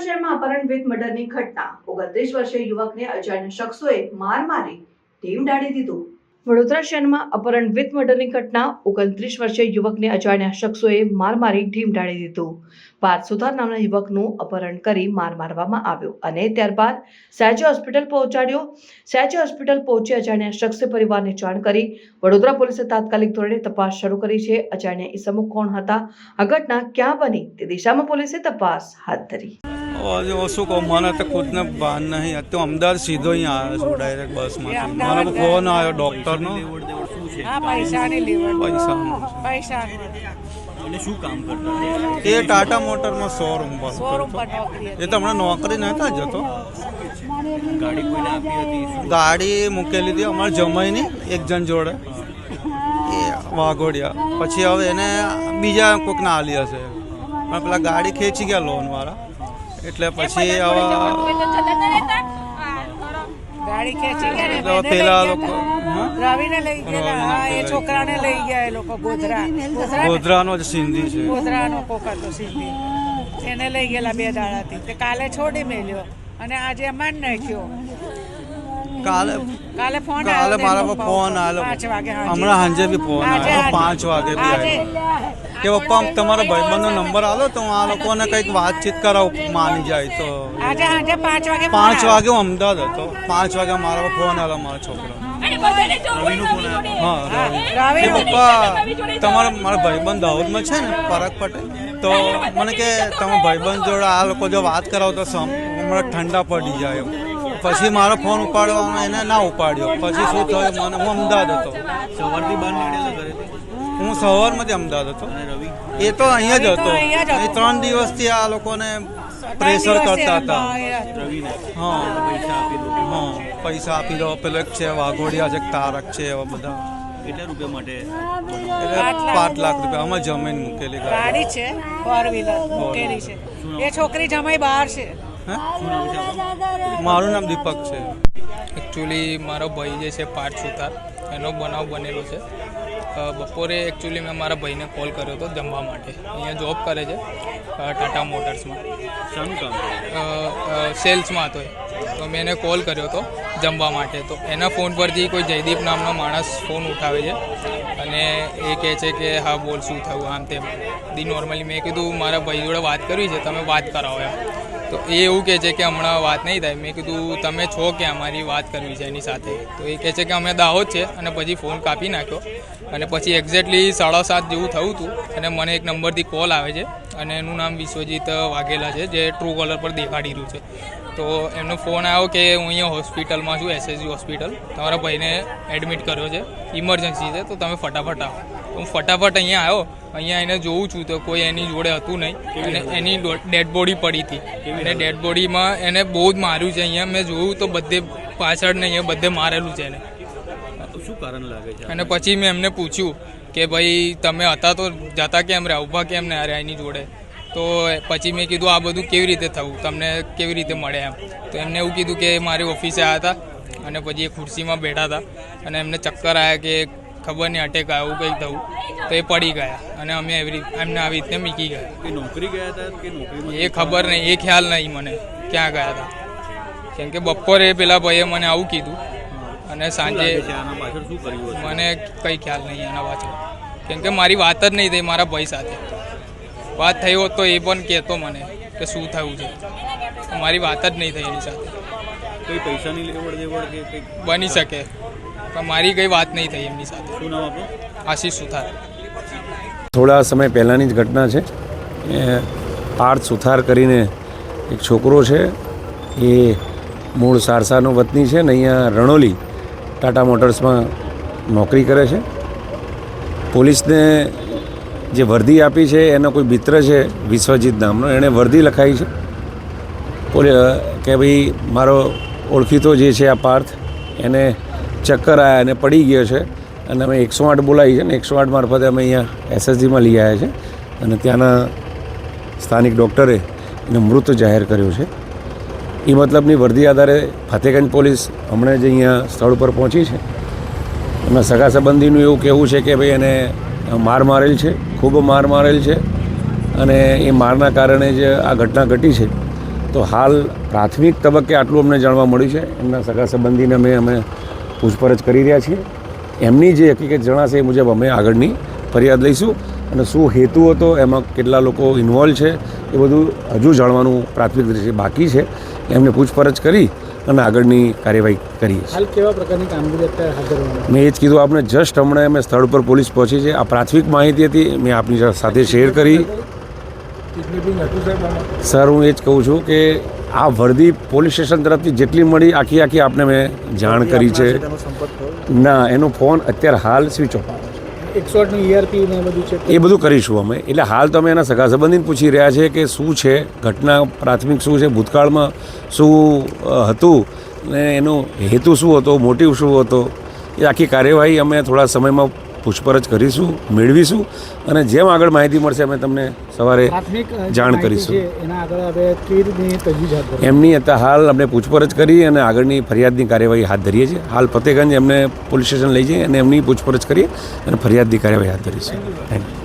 શહેરમાં અપહરણ વિથ મર્ડરની ઘટના 29 વર્ષીય યુવકને અજાણ્યા શખ્સોએ માર મારી ઢીમ ડાળી દીધું। વડોદરા શહેરમાં અપહરણ વિથ મર્ડરની ઘટના 29 વર્ષીય યુવકને અજાણ્યા શખ્સોએ માર મારી ઢીમ ડાળી દીધું। પાર્થ સુથાર નામના યુવકનું અપહરણ કરી માર મારવામાં આવ્યો અને ત્યારબાદ સયાજી હોસ્પિટલ પહોંચાડ્યો। સયાજી હોસ્પિટલ પહોંચી અજાણ્યા શખ્સે પરિવારને જાણ કરી વડોદરા પોલીસે તાત્કાલિક ધોરણે તપાસ શરૂ કરી છે। અજાણ્યા ઈસમો કોણ હતા, આ ઘટના ક્યાં બની તે દિશામાં પોલીસે તપાસ હાથ ધરી। और શું કહું, મને તો ખુદને ભાન નહીં। તો અમદાવાદ સીધો અહીંયા આવ્યો છું ડાયરેક્ટ બસમાં। મારો ફોન આવ્યો ડૉક્ટરનો। પૈસા શું કામ કરતા? એ ટાટા મોટરમાં શોરૂમ પર એ તો હમણાં નોકરી નહોતા જતો। ગાડી કોઈને આપી હતી? ગાડી મૂકેલી હતી અમારા જમાઈની એક જણ જોડે, એ વાઘોડિયા। પછી હવે એને બીજા કોઈકને આલી હશે, પણ પેલા ગાડી ખેંચી ગયા લોનવાળા, એટલે પછી હવે ગાડી ખેંચી ગયા પેલા લોકો રવિને લઈ ગયા, એ છોકરાને લઈ ગયા એ લોકો ગોધરાનો જ સિંધી છે, ગોધરાનો કોક હતો સિંધી, એને લઈ ગયેલા 2 દાડાથી। તે કાલે છોડી મેલ્યો અને આજે માન નાખ્યો। કાલે ફોન મારા ફોન આવ્યો, 5 વાગે, હમણાં સાંજે બી ફોન આવ્યો, 5 વાગે બી આવ્યો કે પપ્પા તમારા ભાઈબંધનો નંબર આલો તો હું આ લોકોને કંઈક વાતચીત કરાવું, માની જાય તો। આજે 5 વાગે હું અમદાવાદ હતો, 5 વાગે મારા ફોન આવ્યો મારા છોકરા। હા, કે પપ્પા તમારા મારા ભાઈબંધ દાહોદમાં છે ને પરાગ પટેલ, તો મને કે તમે ભાઈબંધ જોડે આ લોકો જો વાત કરાવો તો હમણાં ઠંડા પડી જાય। પછી મારો ફોન ઉપાડ્યો, એને ના ઉપાડ્યો। પછી શું થયું, મને હું અમદાવાદ હતો, સવારથી બહાર નીકળેલા ઘરેથી? હું સવારમાંથી અમદાવાદ હતો, એ તો અહીંયા જ હતો। એ 3 દિવસથી આ લોકોને પ્રેશર કરતા હતા। રવિને હા, પૈસા આપી દો? હા, પૈસા આપી દો, પેલો એક છે વાઘોડિયા છે, તારક છે, એવા બધા। કેટલા રૂપિયા માટે? એટલે 5 લાખ રૂપિયા અમે જમીન મૂકેલી ગાડી છે, 4 વ્હીલર મૂકેલી છે। એ છોકરી જમાઈ બહાર છે। મારું નામ દીપક છે। એકચ્યુઅલી મારો ભાઈ જે છે પાર્થ સુથાર, એનો બનાવ બનેલો છે। બપોરે એકચ્યુઅલી મેં મારા ભાઈને કોલ કર્યો હતો જમવા માટે। અહીંયા જોબ કરે છે ટાટા મોટર્સમાં। શાનું કામ કરે? સેલ્સમાં હતો, તો મેં એને કોલ કર્યો હતો જમવા માટે। તો એના ફોન પરથી કોઈ જયદીપ નામનો માણસ ફોન ઉઠાવે છે અને એ કહે છે કે હા બોલ શું થયું આમ તેમ। નોર્મલી મેં કીધું મારા ભાઈ જોડે વાત કરવી છે, તમે વાત કરાવો એમ। તો એ એવું કહે છે કે હમણાં વાત નહીં થાય। મેં કીધું તમે છો કે અમારી વાત કરવી છે એની સાથે? તો એ કહે છે કે અમે દાહોદ છે, અને પછી ફોન કાપી નાખ્યો। અને પછી એક્ઝેક્ટલી 7:30 જેવું થયું હતું અને મને એક નંબરથી કોલ આવે છે અને એનું નામ વિશ્વજીત વાઘેલા છે, જે ટ્રુ કોલર પર દેખાડી રહ્યું છે। તો એમનો ફોન આવ્યો કે હું અહીંયા હોસ્પિટલમાં છું, SSG હોસ્પિટલ, તમારા ભાઈને એડમિટ કર્યો છે, ઇમરજન્સી છે, તો તમે ફટાફટ આવો। તો હું ફટાફટ અહીંયા આવ્યો। અહીંયા એને જોઉં છું તો કોઈ એની જોડે હતું નહીં, અને એની ડેડ બોડી પડી હતી, અને ડેડ બોડીમાં એને બહુ જ માર્યું છે। અહીંયા મેં જોયું તો બધે પાછળ ને અહીંયા બધે મારેલું છે એને। શું કારણ લાગે છે? અને પછી મેં એમને પૂછ્યું કે ભાઈ તમે હતા તો જતા કેમ રહ્યા, ઊભા કેમ ને રહ્યા એની જોડે? તો પછી મેં કીધું આ બધું કેવી રીતે થયું, તમને કેવી રીતે મળે એમ? તો એમને એવું કીધું કે મારી ઓફિસે આવ્યા હતા અને પછી એ ખુરશીમાં બેઠા હતા અને એમને ચક્કર આવ્યા કે ખબર નહીં અટેક આવ્યું કંઈક થયું, તો એ પડી ગયા અને અમે એમને આવી રીતે મૂકી ગયા। કે નોકરી ગયા હતા કે નોકરીમાં? એ ખબર નહીં, એ ખ્યાલ નહીં મને ક્યાં ગયા હતા, કેમ કે બપોરે પેલા ભાઈએ મને આવું કીધું અને સાંજે આના પાછળ શું કર્યું? મને કંઈ ખ્યાલ નહીં આના પાછળ, કેમ કે મારી વાત જ નહીં થઈ મારા ભાઈ સાથે। વાત થઈ હોત તો એ પણ કહેતો મને કે શું થયું છે, મારી વાત જ નહીં થઈ એની સાથે। કોઈ પૈસાની લેવડ દેવડ કે કંઈક બની શકે, પણ મારી કંઈ વાત નહીં થઈ એમની સાથે। શું નામ આપણું? આશીષ સુથાર। થોડા સમય પહેલાંની જ ઘટના છે। એ પાર્થ સુથાર કરીને એક છોકરો છે, એ મૂળ સારસાનો વતની છે ને અહીંયા રણોલી ટાટા મોટર્સમાં નોકરી કરે છે। પોલીસને જે વર્દી આપી છે એનો કોઈ મિત્ર છે વિશ્વજીત નામનો, એણે વર્દી લખાઈ છે કે ભાઈ મારો ઓળખીતો જે છે આ પાર્થ, એને ચક્કર આવ્યા અને પડી ગયો છે, અને અમે 108 બોલાવી છે ને 108 મારફતે અમે અહીંયા SSGમાં લઈ આવ્યા છે, અને ત્યાંના સ્થાનિક ડૉક્ટરે એને મૃત જાહેર કર્યો છે। એ મતલબની વર્દી આધારે ફતેગંજ પોલીસ હમણાં જ અહીંયા સ્થળ પર પહોંચી છે। એમના સગા સંબંધીનું એવું કહેવું છે કે ભાઈ એને માર મારેલ છે, ખૂબ માર મારેલ છે, અને એ મારના કારણે જ આ ઘટના ઘટી છે। તો હાલ પ્રાથમિક તબક્કે આટલું અમને જાણવા મળ્યું છે. એમના સગા સંબંધીને અમે પૂછપરછ કરી રહ્યા છીએ. એમની જે હકીકત જણાશે એ મુજબ અમે આગળની ફરિયાદ લઈશું અને શું હેતુ હતો, એમાં કેટલા લોકો ઇન્વોલ્વ છે, એ બધું હજુ જાણવાનું પ્રાથમિક દૃષ્ટિએ બાકી છે. એમને પૂછપરછ કરી અને આગળની કાર્યવાહી કરીએ છીએ. હાલ કેવા પ્રકારની કામગીરી અત્યારે હાથ ધરવામાં? મેં એ જ કીધું આપને, જસ્ટ હમણાં અમે સ્થળ પર પોલીસ પહોંચી છે. આ પ્રાથમિક માહિતી હતી, મેં આપની સાથે શેર કરી. કિડનેપિંગ હતું સાહેબ આમાં? સર, હું એ જ કહું છું કે આ વર્દી પોલીસ સ્ટેશન તરફથી જેટલી મળી આખી આપને મેં જાણ કરી છે. તેનો સંપર્ક થયો? ના, એનો ફોન અત્યારે હાલ સ્વિચ ઓફ. 108નું ERP ને બધું છે એ બધું કરીશું અમે. એટલે હાલ તો અમે એના સગા સંબંધીને પૂછી રહ્યા છે કે શું છે ઘટના, પ્રાથમિક શું છે, ભૂતકાળમાં શું હતું ને એનો હેતુ શું હતો, મોટિવ શું હતો, એ આખી કાર્યવાહી અમે થોડા સમયમાં પૂછપરછ કરીશું, મેળવીશું અને જેમ આગળ માહિતી મળશે અમે તમને સવારે પ્રાથમિક જાણ માહિતી કરીશું. છે, એના આગળ હવે કેવી રીતની તજવીજ હાથ ધરવામાં? એમની અત્યારે હાલ અમને પૂછપરછ કરી અને આગળની ફરિયાદની કાર્યવાહી હાથ ધરીએ છીએ. હાલ ફતેગંજ એમને પોલીસ સ્ટેશન લઈ જઈએ અને એમની પૂછપરછ કરીએ અને ફરિયાદની કાર્યવાહી હાથ ધરીશું. Thank you.